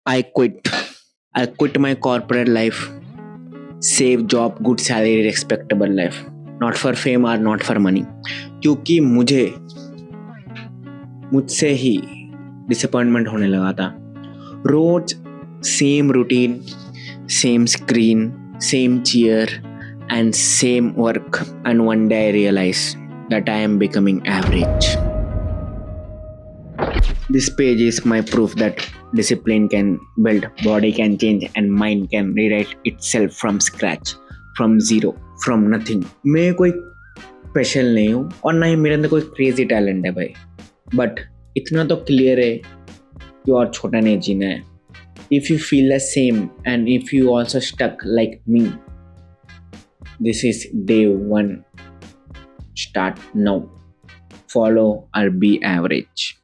I quit. I quit my corporate life, save job, good salary, respectable life. Not for fame or not for money. क्योंकि मुझसे ही disappointment होने लगा था. रोज same routine, same screen, same chair and same work, and one day I realized that I am becoming average. This page is my proof that discipline can build, body can change, and mind can rewrite itself from scratch, from zero, from nothing. मैं कोई special नहीं हूँ और ना ही मेरे अंदर कोई crazy talent है भाई, बट इतना तो क्लियर है कि और छोटा नहीं जीना है. If you feel the same and if you also stuck like me, this is day 1. Start now. Follow or be average.